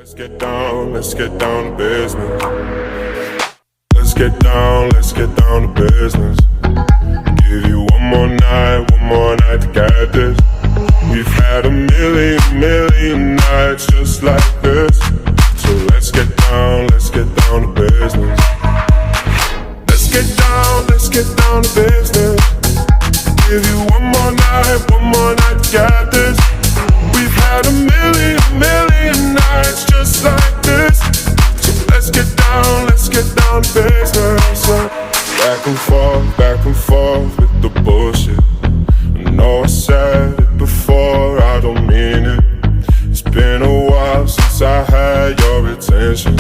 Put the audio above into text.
Let's get down to business. Let's get down to business. Give you one more night to get this. We've had a million nights just like this. So let's get down to business. Let's get down to business. Give you one more night to get this. We've had a million nights just like this. So let's get down to business. Back and forth with the bullshit. I know I said it before, I don't mean it. It's been a while since I had your attention.